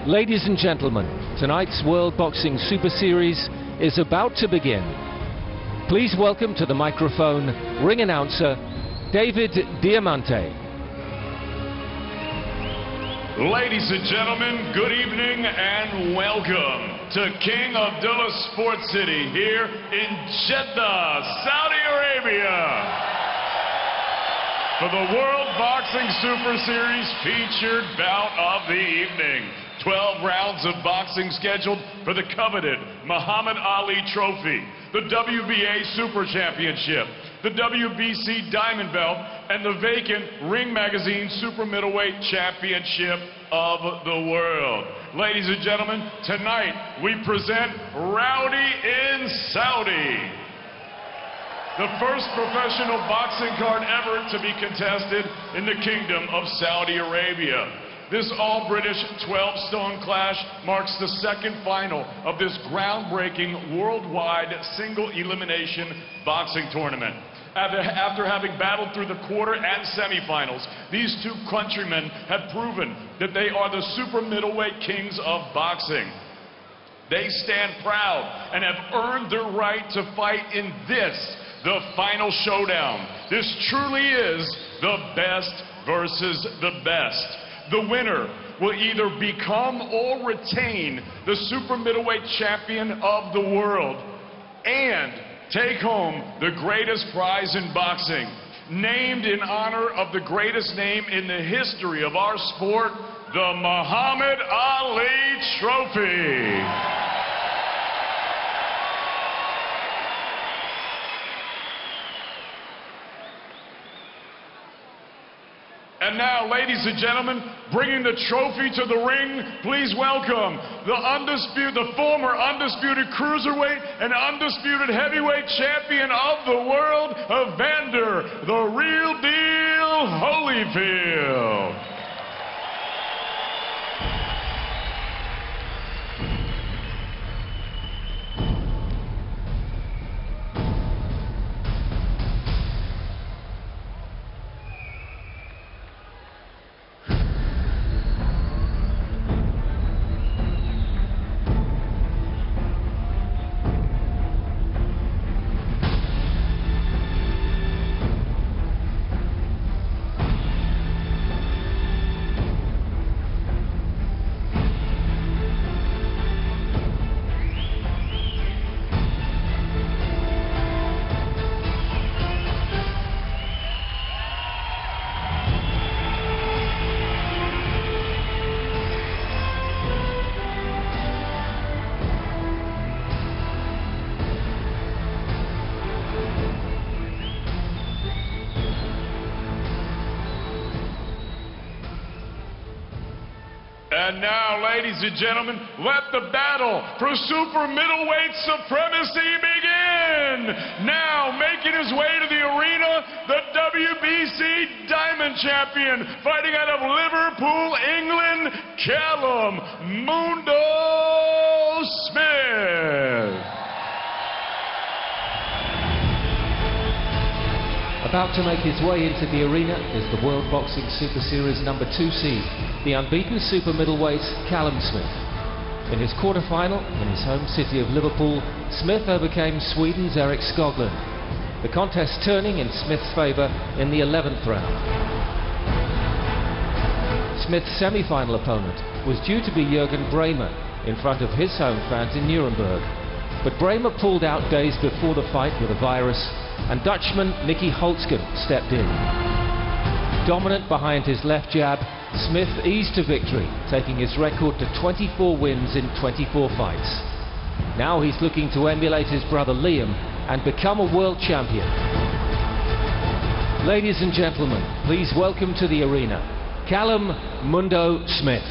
Ladies and gentlemen, tonight's World Boxing Super Series is about to begin. Please welcome to the microphone ring announcer David Diamante. Ladies and gentlemen, good evening and welcome to King Abdullah Sports City here in Jeddah, Saudi Arabia, for the World Boxing Super Series featured bout of the evening. 12 rounds of boxing scheduled for the coveted Muhammad Ali Trophy, the WBA Super Championship, the WBC Diamond Belt, and the vacant Ring Magazine Super Middleweight Championship of the world. Ladies and gentlemen, tonight we present Rowdy in Saudi, the first professional boxing card ever to be contested in the Kingdom of Saudi Arabia. This all-British 12-stone clash marks the second final of this groundbreaking worldwide single-elimination boxing tournament. After having battled through the quarter and semifinals, these two countrymen have proven that they are the super middleweight kings of boxing. They stand proud and have earned their right to fight in this, the final showdown. This truly is the best versus the best. The winner will either become or retain the super middleweight champion of the world and take home the greatest prize in boxing, named in honor of the greatest name in the history of our sport, the Muhammad Ali Trophy. And now, ladies and gentlemen, bringing the trophy to the ring, please welcome the former undisputed cruiserweight and undisputed heavyweight champion of the world, Evander the Real Deal Holyfield. And now, ladies and gentlemen, let the battle for super middleweight supremacy begin. Now, making his way to the arena, the WBC Diamond Champion, fighting out of Liverpool, England, Callum Mundo Smith. About to make his way into the arena is the World Boxing Super Series number 2 seed, the unbeaten super middleweight Callum Smith. In his quarterfinal, in his home city of Liverpool, Smith overcame Sweden's Erik Skoglund. The contest turning in Smith's favour in the 11th round. Smith's semi-final opponent was due to be Jürgen Bremer in front of his home fans in Nuremberg. But Bremer pulled out days before the fight with a virus, and Dutchman Nicky Holtzken stepped in. Dominant behind his left jab, Smith eased to victory, taking his record to 24 wins in 24 fights. Now he's looking to emulate his brother Liam and become a world champion. Ladies and gentlemen, please welcome to the arena, Callum Mundo Smith.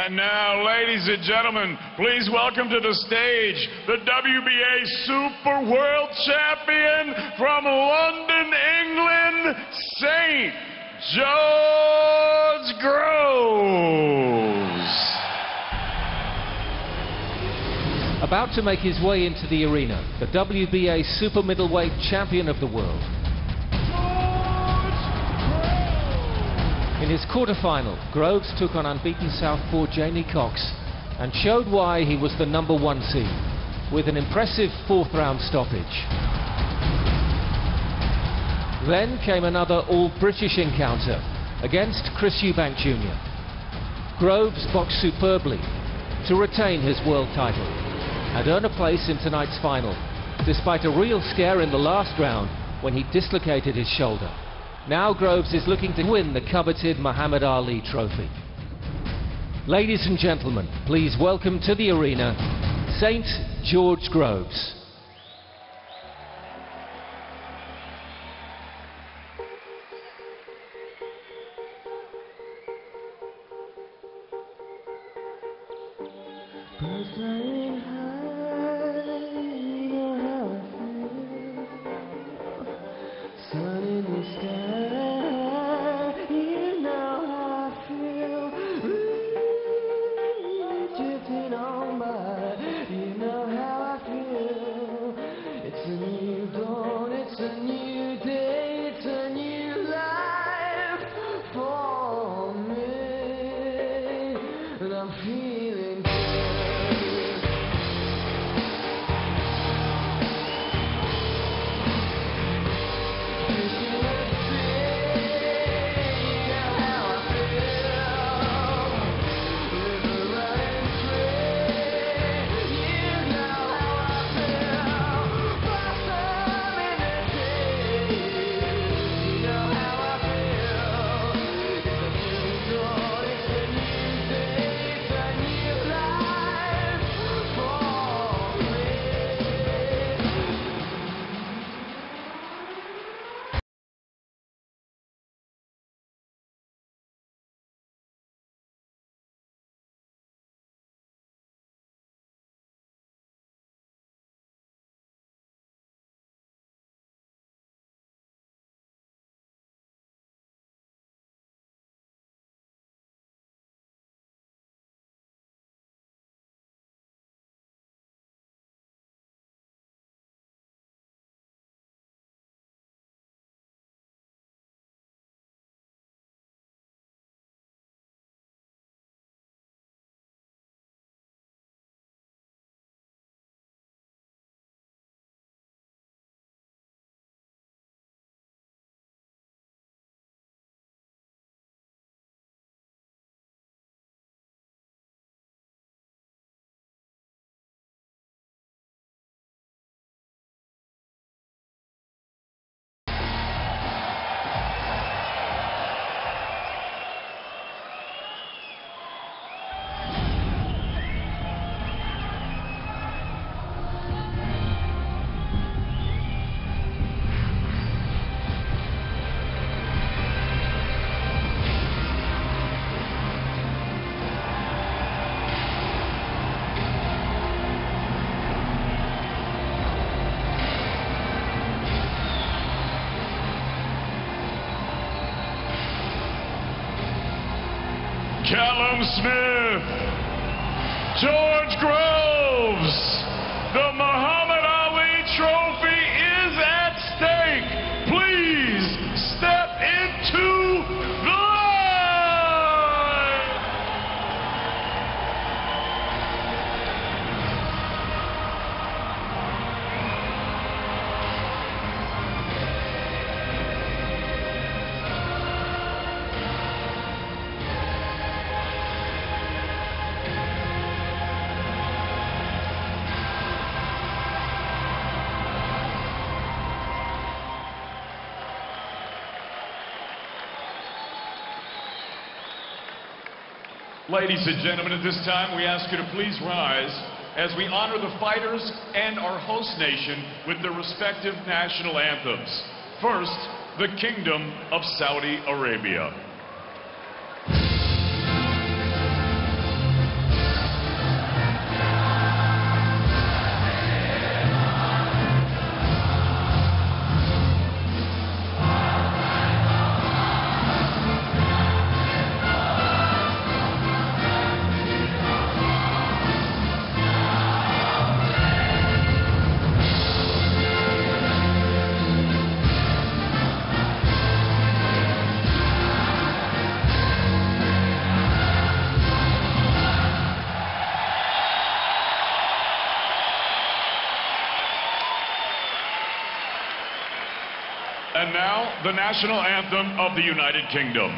And now, ladies and gentlemen, please welcome to the stage the WBA Super World Champion from London, England, St. George Groves. About to make his way into the arena, the WBA Super Middleweight Champion of the world. In his quarterfinal, Groves took on unbeaten southpaw Jamie Cox and showed why he was the #1 seed with an impressive fourth-round stoppage. Then came another all-British encounter against Chris Eubank Jr. Groves boxed superbly to retain his world title and earn a place in tonight's final, despite a real scare in the last round when he dislocated his shoulder. Now Groves is looking to win the coveted Muhammad Ali trophy. Ladies and gentlemen, please welcome to the arena, St. George Groves. Callum Smith, George Groves, the Muhammad Ali trophy is at stake. Please step into the line. Ladies and gentlemen, at this time, we ask you to please rise as we honor the fighters and our host nation with their respective national anthems. First, the Kingdom of Saudi Arabia. And now, the national anthem of the United Kingdom.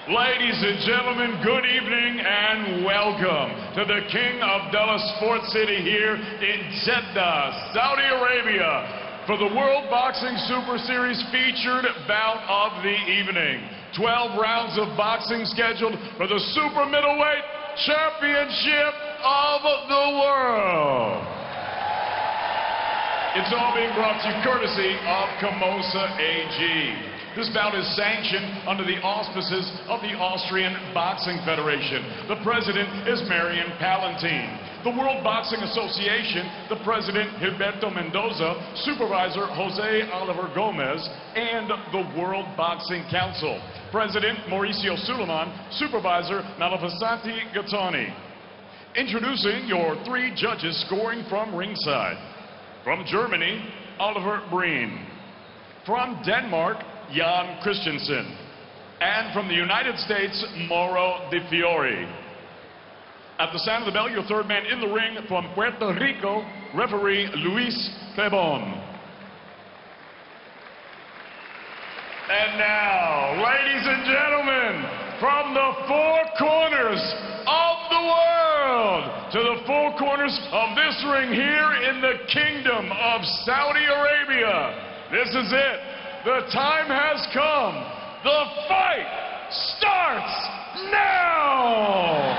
Ladies and gentlemen, good evening and welcome to the King Abdullah Sports City here in Jeddah, Saudi Arabia, for the World Boxing Super Series featured bout of the evening. 12 rounds of boxing scheduled for the Super Middleweight Championship of the World. It's all being brought to you courtesy of Camosa AG. This bout is sanctioned under the auspices of the Austrian Boxing Federation. The president is Marion Palatine. The World Boxing Association, the president Gilberto Mendoza, supervisor Jose Oliver Gomez, and the World Boxing Council. President Mauricio Suleiman, supervisor Malafasati Gattani. Introducing your three judges scoring from ringside. From Germany, Oliver Breen. From Denmark, Jan Christensen. And from the United States, Mauro Di Fiore. At the sound of the bell, your third man in the ring from Puerto Rico, referee Luis Pebon. And now, ladies and gentlemen, from the four corners of the world to the four corners of this ring here in the Kingdom of Saudi Arabia, this is it. The time has come. The fight starts now.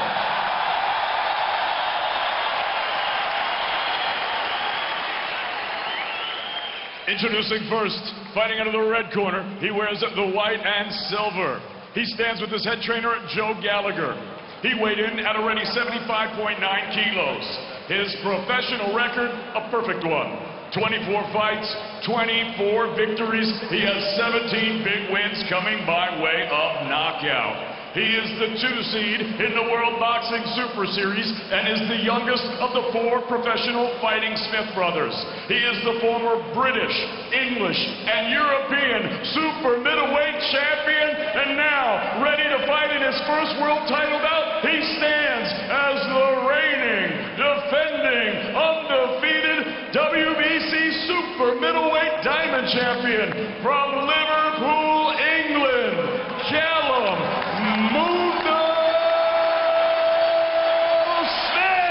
Introducing first, fighting out of the red corner, he wears the white and silver. He stands with his head trainer, Joe Gallagher. He weighed in at already 75.9 kilos. His professional record, a perfect one. 24 fights, 24 victories. He has 17 big wins coming by way of knockout. He is the 2 seed in the World Boxing Super Series and is the youngest of the 4 professional fighting Smith brothers. He is the former British, English, and European super middleweight champion, and now ready to fight in his first world title bout. He stands as the reigning, defending, undefeated WBC super middleweight diamond champion from Liverpool, England, Callum Mundo Smith.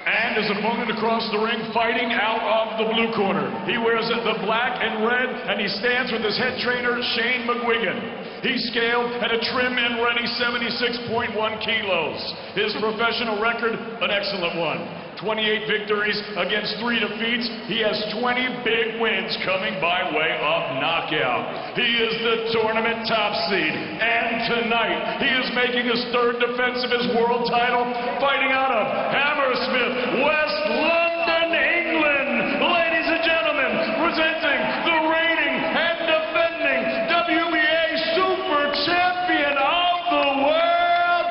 And his opponent across the ring, fighting out of the blue corner. He wears the black and red, and he stands with his head trainer, Shane McGuigan. He's scaled at a trim and ready 76.1 kilos. His professional record, an excellent one. 28 victories against 3 defeats. He has 20 big wins coming by way of knockout. He is the tournament top seed. And tonight, he is making his 3rd defense of his world title, fighting out of Hammersmith, West London, England. Ladies and gentlemen, presenting the reigning and defending WBA Super Champion of the World,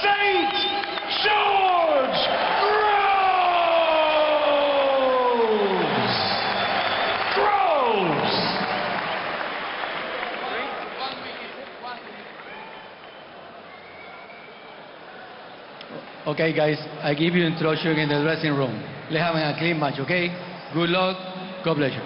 St. George Groves. Okay, guys, I give you introduction in the dressing room. Let's have a clean match, okay? Good luck. God bless you.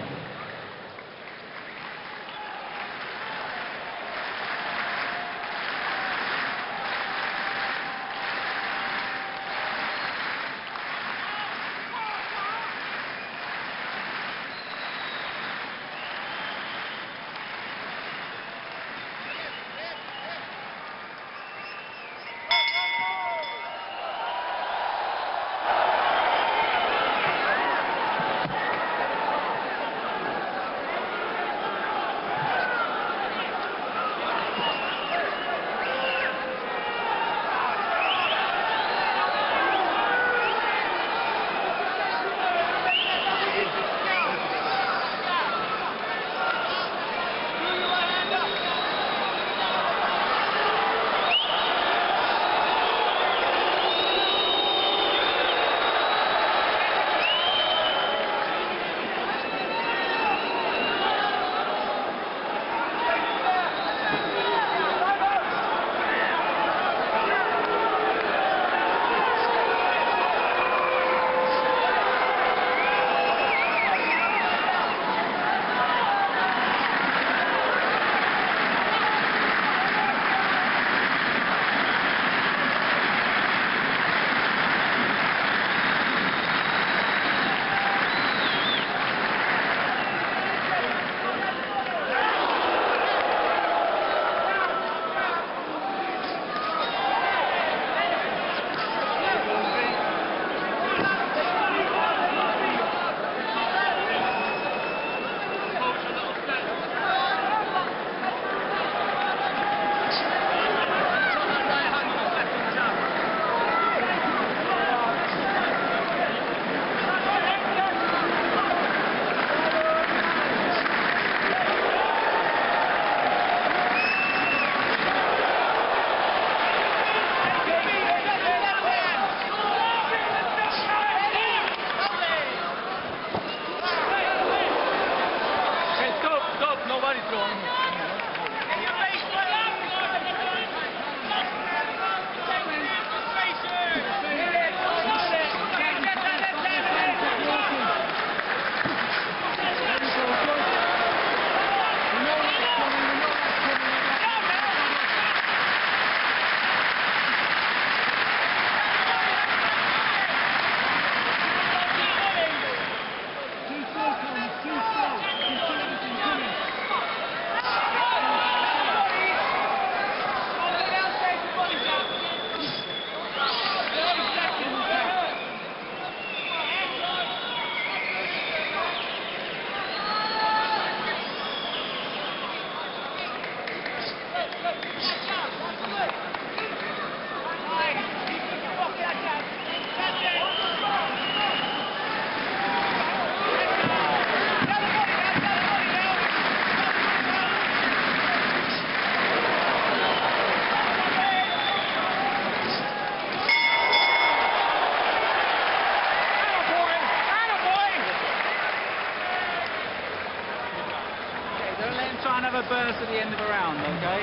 Try and have a burst at the end of a round, okay?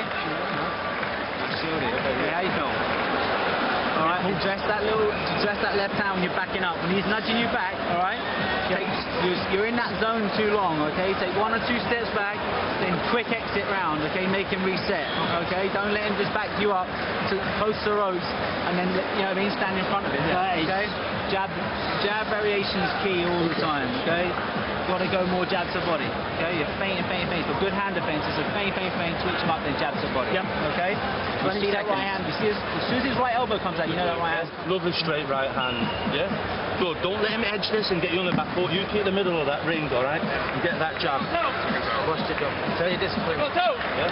Okay, how you feel? All right, dress that left hand when you're backing up. When he's nudging you back, all right? You're in that zone too long, okay? Take 1 or 2 steps back, then quick exit round, okay? Make him reset, okay? Don't let him just back you up close to the ropes and then, you know what I mean, stand in front of him, okay? Jab variation is key all the time, okay? Got to go more jab to body, okay? You're feinting. For good hand defense, it's a feint, switch him up, then jab to body, okay? You see that right hand, as soon as his right elbow comes out, you know that right hand. Lovely straight right hand, yeah? Good, don't let him edge this and get you on the back foot. You keep the middle of that ring, all right? And get that jab. Watch it go. Tell your discipline. Yeah?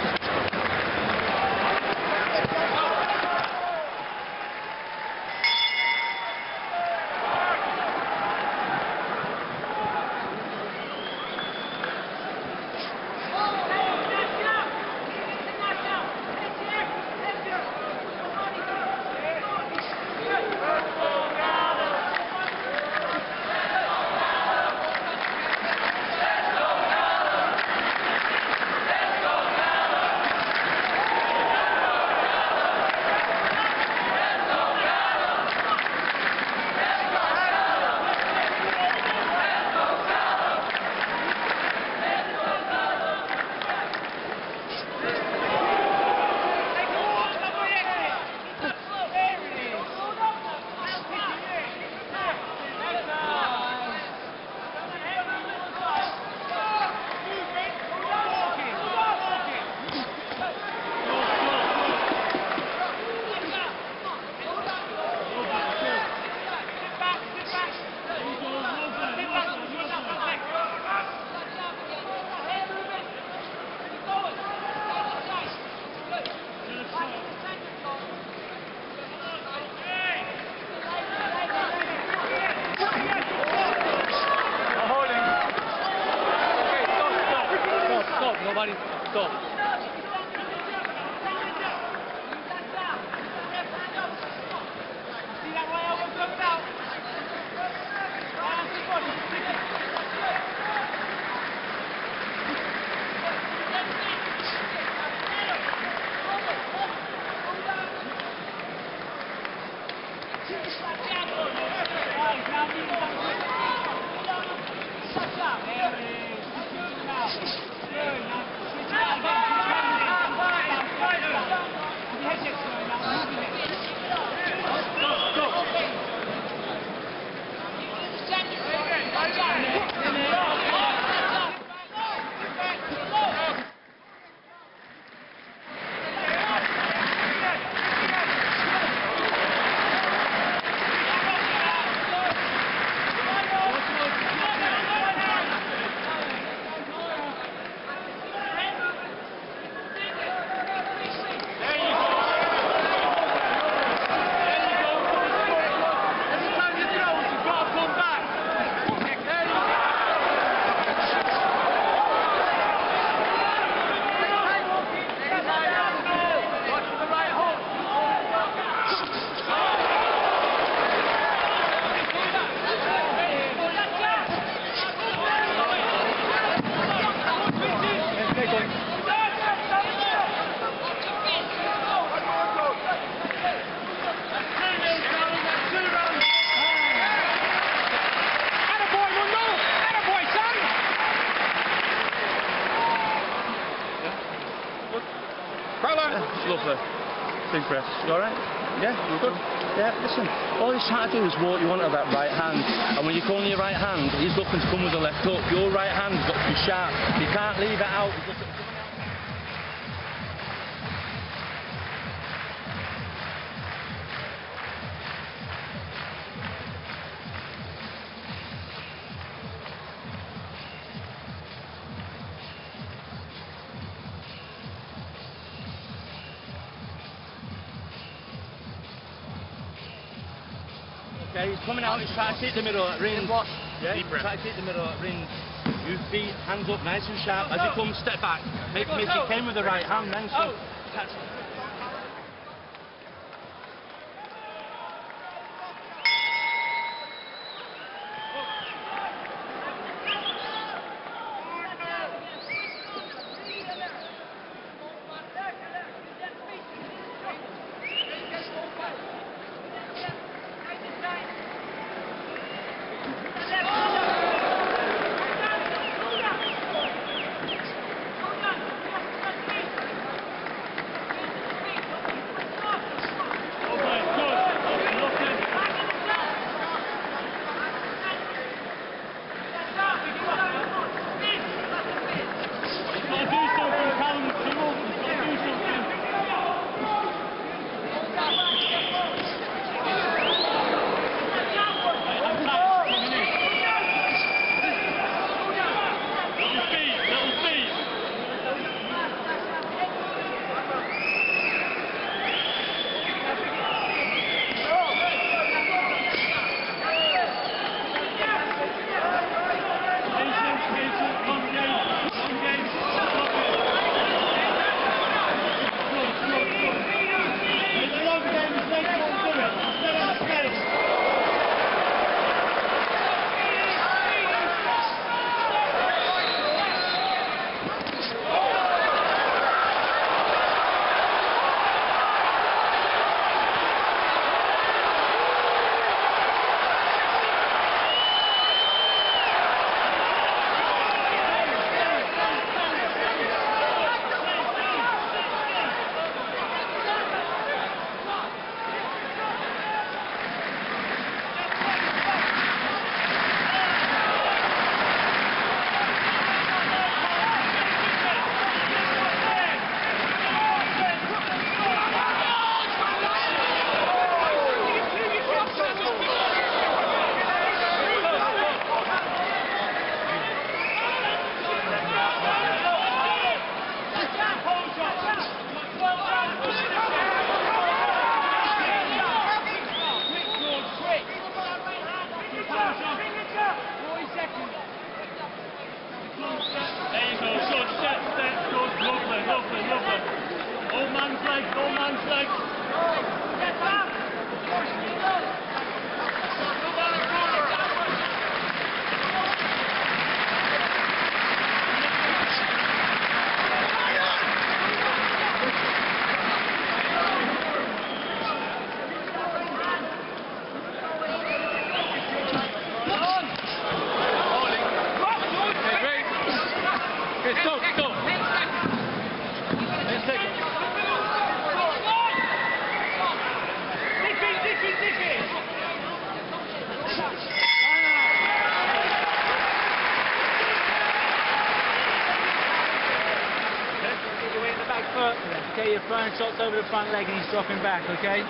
Nobody, stop. Now, Lovely. Big breath. You alright? Yeah? You good? Yeah, listen. All he's trying to do is walk you onto that right hand. And when you come on your right hand, he's looking to come with the left hook. Your right hand's got to be sharp. You can't leave it out. Okay, he's coming out, he's trying to take the middle of that ring. Yeah, he's trying to take the middle of that ring. You feet, hands up, nice and sharp. As he comes, step back. Make him he came with the right hand, nice and catch. Okay, you're throwing shots over the front leg and he's dropping back, okay?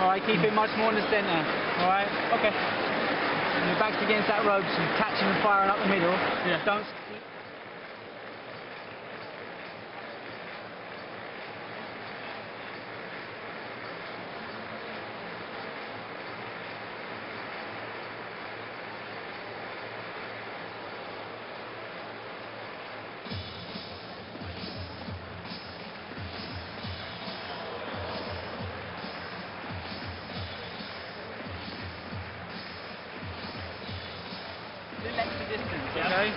Alright, keep it much more in the centre, alright? Okay. And your back's against that rope, so you're catching and firing up the middle. Yeah. Don't... Extra distance, okay?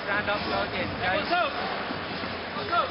Stand up, go again, okay? Let's go! Let's go!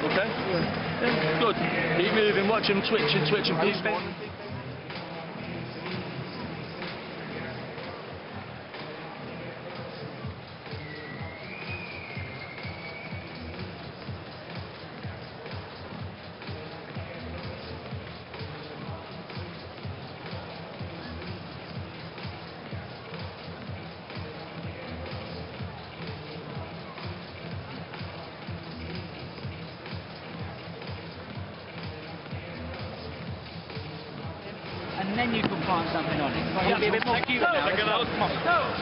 Okay? Yeah, good. Keep moving, watch him twitching, please. And then you can plant something on it. Right, be a bit more cute now. Come on.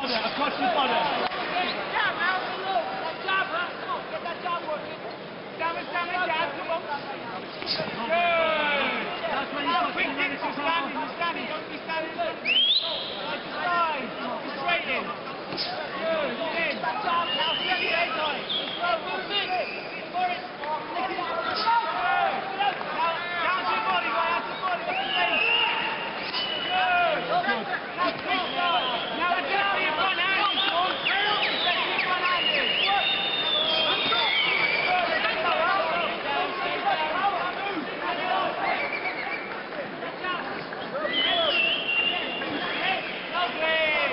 Across your body. That's when you're standing. Don't be standing. Like a spine. Just straight in. Good. In. Now steady leg on it. Move in. Now down to your body, right out to your body. That's the face. Good. Now adjust to your front hand. Lovely!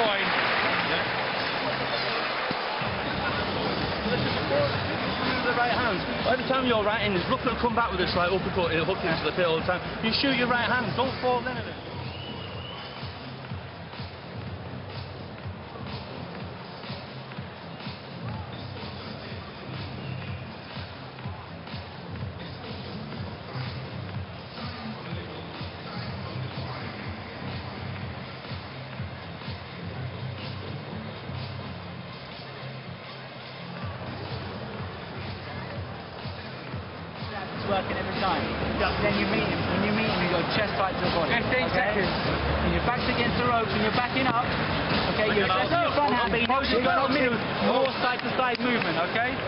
point. The right hand. Every time you're right in, look at come back with a slight uppercut, it'll hook into the pit all the time. You shoot your right hand, don't fall in it. Working every time. Then you meet him. When you meet him, you go chest tight to the body. 15 seconds. And your back's against the ropes and you're backing up. Okay, you're pressing your front hand, but he knows you're going to do more side to side movement, okay?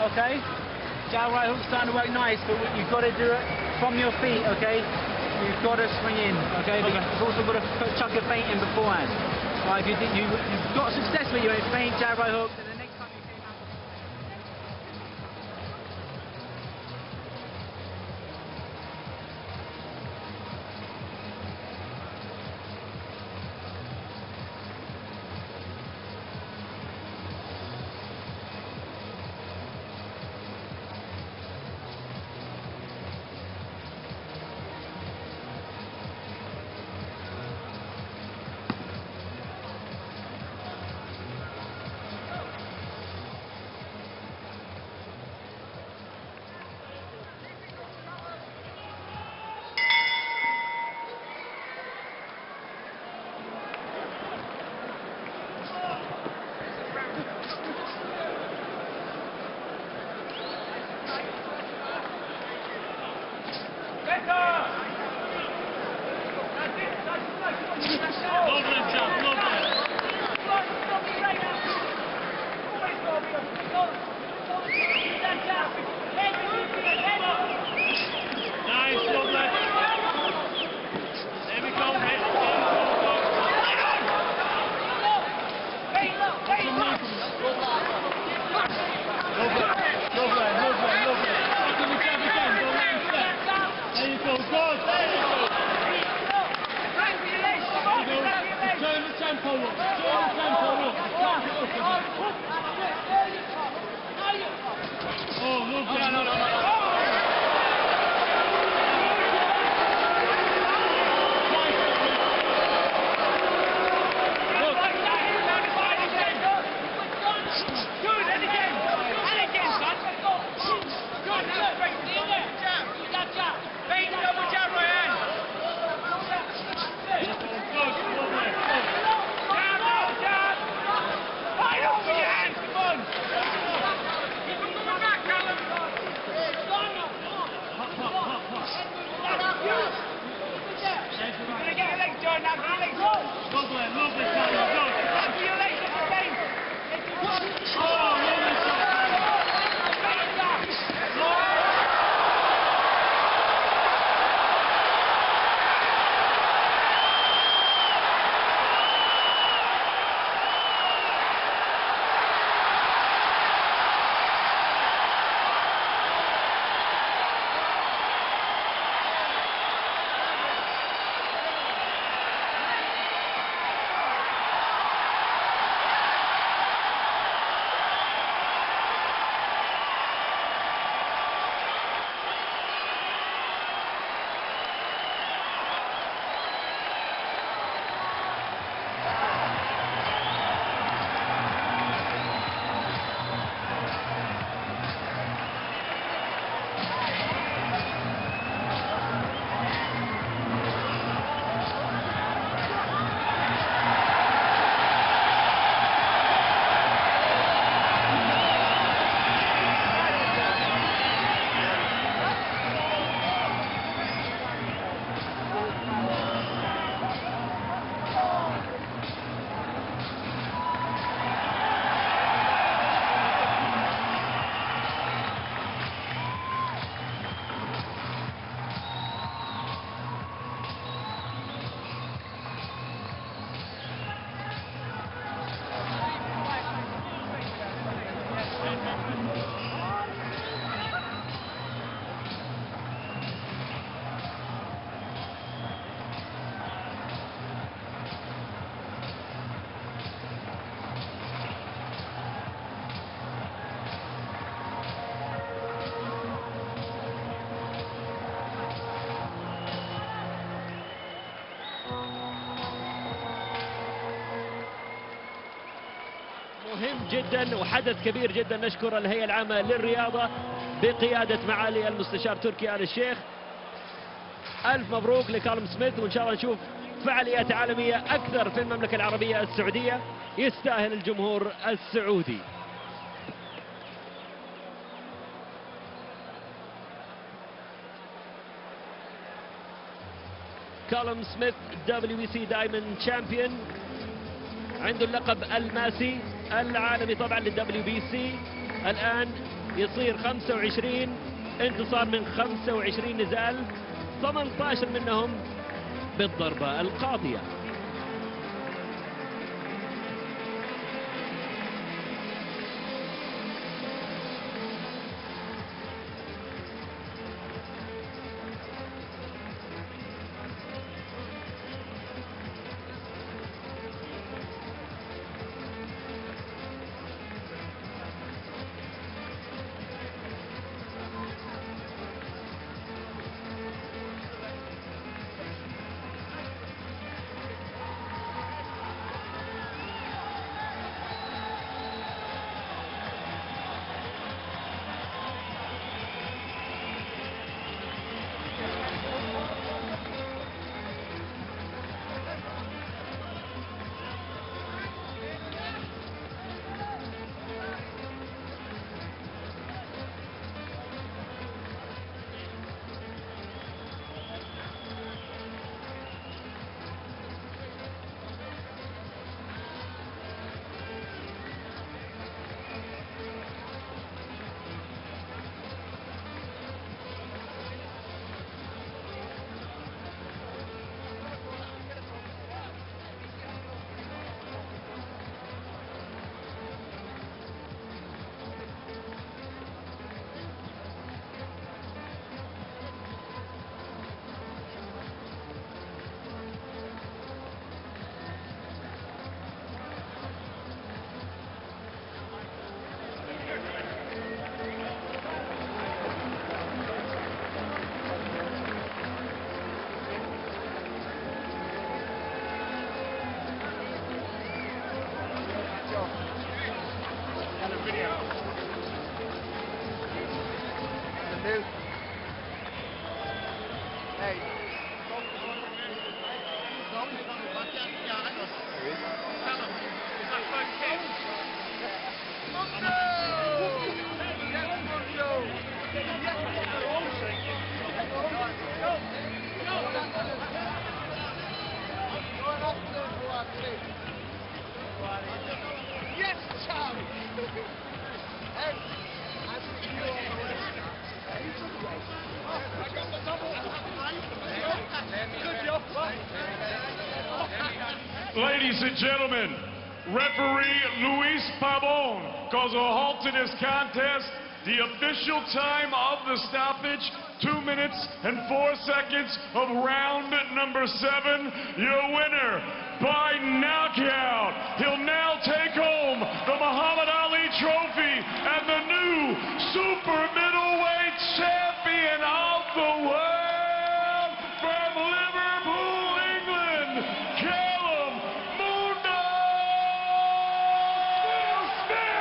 Okay? Jab right hook's starting to work nice, but you've got to do it from your feet, okay? You've got to swing in, okay? But you've also got to chuck a feint in beforehand. Right, if you've got success with your feint, jab right hook, then the next time you came out. مهم جدا وحدث كبير جدا. نشكر الهيئة العامة للرياضة بقيادة معالي المستشار تركي آل الشيخ. ألف مبروك لكالوم سميث، وإن شاء الله نشوف فعاليات عالمية أكثر في المملكة العربية السعودية. يستاهل الجمهور السعودي. كالوم سميث WBC دايموند تشامبيون، عنده اللقب الماسي العالمي طبعا للWBC. الآن يصير 25 انتصار من 25 نزال، 18 منهم بالضربة القاضية. Yes, Charlie! Ladies and gentlemen, referee Luis Pabon calls a halt to this contest. The official time of the stoppage, 2 minutes and 4 seconds of round number 7. Your winner by knockout. He'll now take home the Muhammad Ali Trophy and the new super middleweight champion of the world from Liverpool, England, Callum Mundo Smith.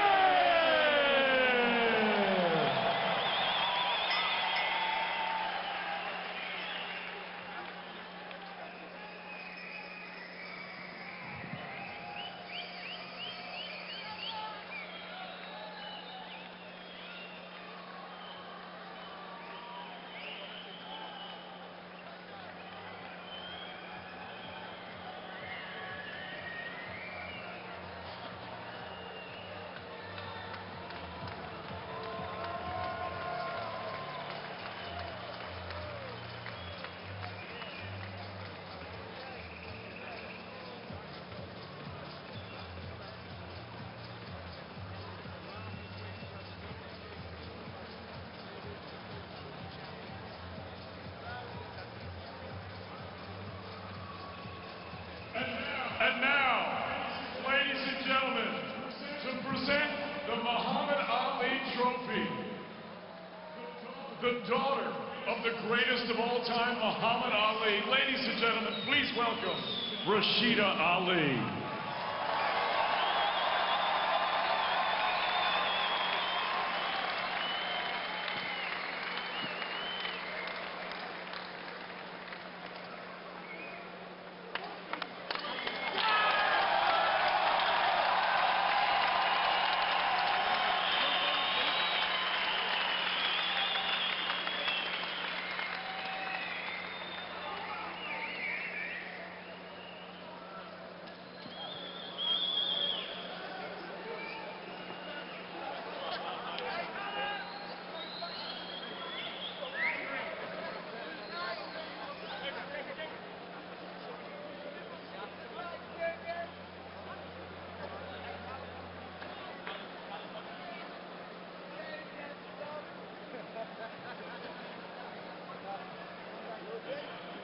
And now, ladies and gentlemen, to present the Muhammad Ali Trophy, the daughter of the greatest of all time, Muhammad Ali. Ladies and gentlemen, please welcome Rashida Ali.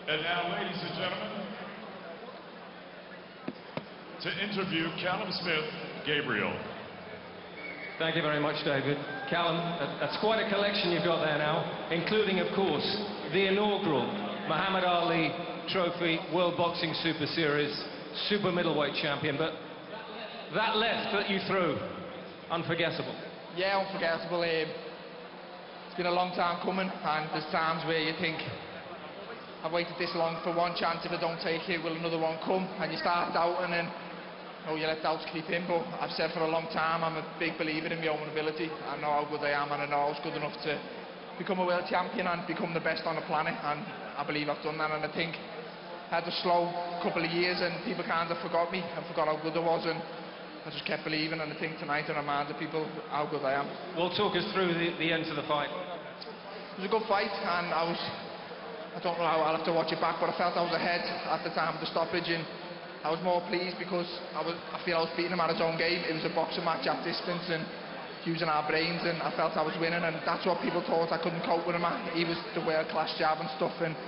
And now, ladies and gentlemen, to interview Callum Smith, Gabriel. Thank you very much, David. Callum, that's quite a collection you've got there now, including, of course, the inaugural Muhammad Ali Trophy World Boxing Super Series Super Middleweight Champion. But that left that you threw, unforgettable. Yeah, unforgettable. It's been a long time coming, and there's times where you think, I've waited this long for one chance. If I don't take it, will another one come? And you start doubting, and you let doubts creep in. But I've said for a long time, I'm a big believer in my own ability. I know how good I am, and I know I was good enough to become a world champion and become the best on the planet. And I believe I've done that. And I think I had a slow couple of years, and people kind of forgot me and forgot how good I was. And I just kept believing. And I think tonight I reminded people how good I am. Well, talk us through the end to the fight. It was a good fight, and I don't know how, I'll have to watch it back, but I felt I was ahead at the time of the stoppage, and I was more pleased because I feel I was beating him at his own game. It was a boxing match at distance and using our brains, and I felt I was winning, and that's what people thought I couldn't cope with him at. He was the world-class jab and stuff, and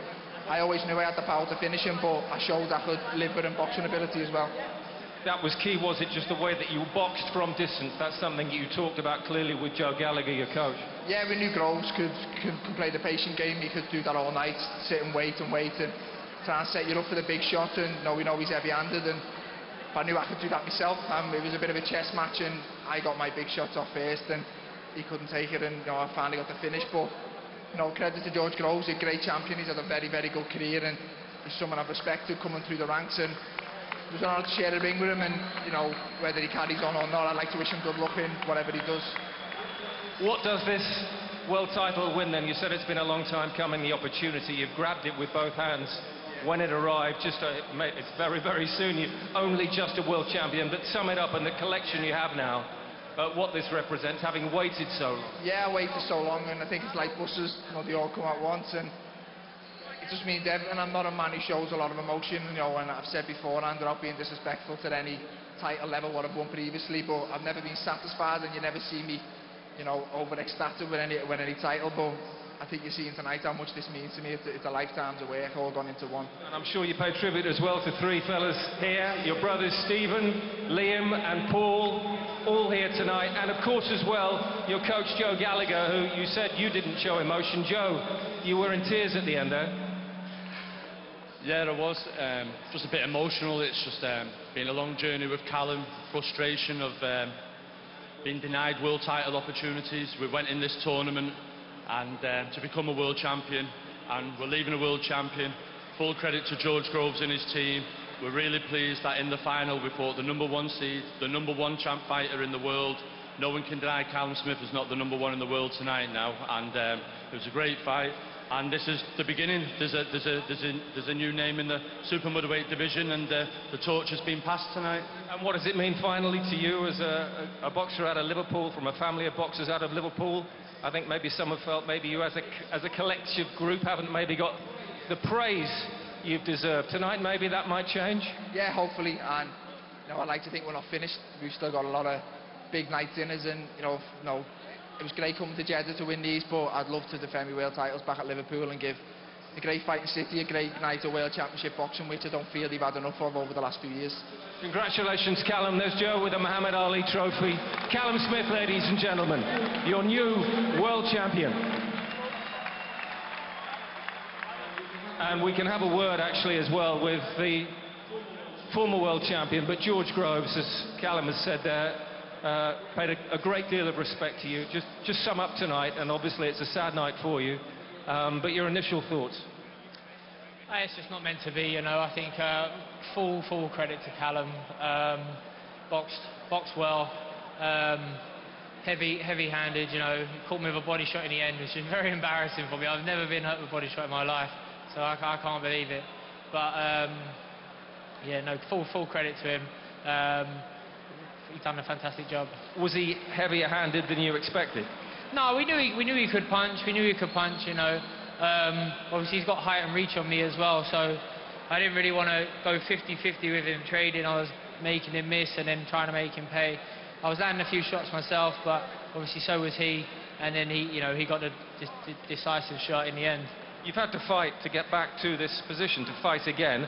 I always knew I had the power to finish him, but I showed I could live with him boxing ability as well. That was key, was it? Just the way that you boxed from distance. That's something you talked about clearly with Joe Gallagher, your coach. Yeah, we knew Groves could play the patient game. He could do that all night, sit and wait and try and set you up for the big shot. And we know he's heavy-handed, and I knew I could do that myself. It was a bit of a chess match, and I got my big shots off first, and he couldn't take it, and I finally got the finish. But credit to George Groves, a great champion. He's had a very, very good career, and he's someone I've respected coming through the ranks, and it was an honour to share the ring with him, and you know, whether he carries on or not, I'd like to wish him good luck in whatever he does. What does this world title win then? You said it's been a long time coming, the opportunity. You've grabbed it with both hands when it arrived. It's very, very soon. You're only just a world champion, but sum it up and the collection you have now, what this represents, having waited so long. Yeah, I waited so long, and I think it's like buses, you know, they all come at once, and it just means everything. I'm not a man who shows a lot of emotion, you know, and I've said beforehand without being disrespectful to any title level what I've won previously, but I've never been satisfied, and you never see me, you know, over-ecstatic with any title, but I think you're seeing tonight how much this means to me. It's a lifetime's of work all gone into one. And I'm sure you pay tribute as well to three fellas here, your brothers Stephen, Liam and Paul, all here tonight, and of course as well your coach Joe Gallagher, who you said you didn't show emotion. Joe, you were in tears at the end there. Yeah, I was. Just a bit emotional. It's just been a long journey with Callum, frustration of being denied world title opportunities. We went in this tournament and to become a world champion, and we're leaving a world champion. Full credit to George Groves and his team. We're really pleased that in the final we fought the #1 seed, the #1 champ fighter in the world. No one can deny Callum Smith is not the #1 in the world tonight now, and it was a great fight. And this is the beginning. There's a new name in the super middleweight division, and the torch has been passed tonight. And what does it mean finally to you as a boxer out of Liverpool, from a family of boxers out of Liverpool? I think maybe some have felt maybe you as a collective group haven't maybe got the praise you've deserved. Tonight maybe that might change? Yeah, hopefully, and you know, I'd like to think we're not finished. We've still got a lot of big nights in us, and you know, it was great coming to Jeddah to win these, but I'd love to defend my world titles back at Liverpool and give a great fighting city a great night of world championship boxing, which I don't feel they've had enough of over the last few years. Congratulations, Callum. There's Joe with the Muhammad Ali trophy. Callum Smith, ladies and gentlemen, your new world champion. And we can have a word actually as well with the former world champion, but George Groves, as Callum has said there, paid a great deal of respect to you. Just sum up tonight, and obviously it's a sad night for you, but your initial thoughts. It's just not meant to be, you know. I think full credit to Callum. Boxed well, heavy-handed, you know. He caught me with a body shot in the end, which is very embarrassing for me. I've never been hurt with a body shot in my life, so I can't believe it. But yeah, no, full credit to him. He's done a fantastic job. Was he heavier-handed than you expected? No, we knew he could punch. We knew he could punch, you know. Obviously, he's got height and reach on me as well, so I didn't really want to go 50-50 with him trading. I was making him miss and then trying to make him pay. I was landing a few shots myself, but obviously so was he. And then he got the decisive shot in the end. You've had to fight to get back to this position, to fight again.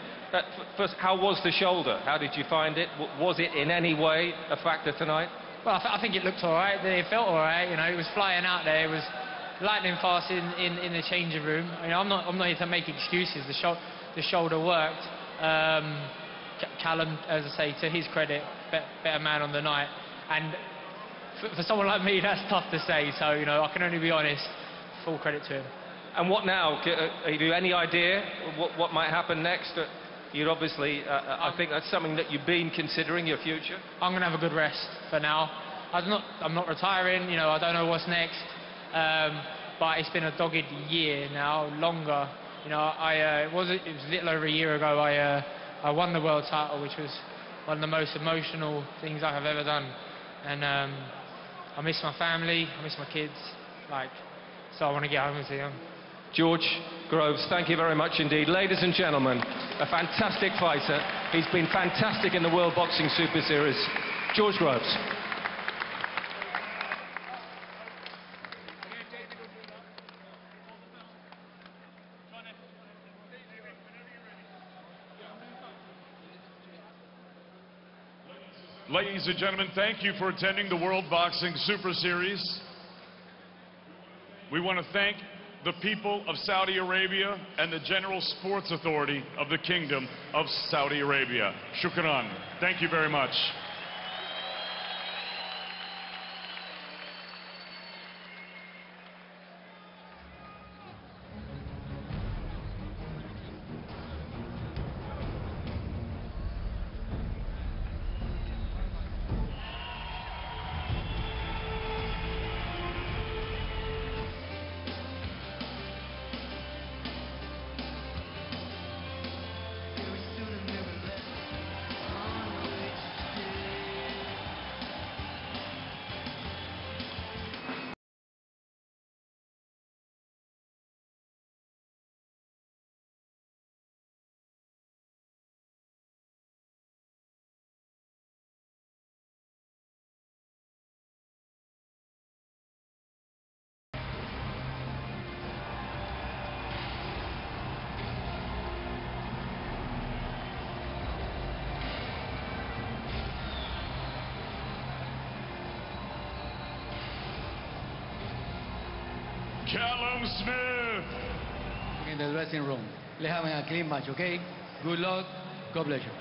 First, how was the shoulder? How did you find it? Was it in any way a factor tonight? Well, I think it looked all right. It felt all right. You know, it was flying out there. It was lightning fast in the changing room. You know, I'm not here to make excuses. The shoulder worked. Callum, as I say, to his credit, better man on the night. And for someone like me, that's tough to say. So, you know, I can only be honest. Full credit to him. And what now? Have you any idea what might happen next? You'd obviously, I think that's something that you've been considering, your future. I'm going to have a good rest for now. I'm not retiring. You know, I don't know what's next. But it's been a dogged year now, longer. You know, it was a little over a year ago. I won the world title, which was one of the most emotional things I have ever done. And I miss my family. I miss my kids. So I want to get home and see them. George Groves, thank you very much indeed. Ladies and gentlemen, a fantastic fighter. He's been fantastic in the World Boxing Super Series. George Groves. Ladies and gentlemen, thank you for attending the World Boxing Super Series. We want to thank the people of Saudi Arabia and the General Sports Authority of the Kingdom of Saudi Arabia. Shukran. Thank you very much. Callum Smith. In the dressing room. Let's have a clean match, okay? Good luck. God bless you.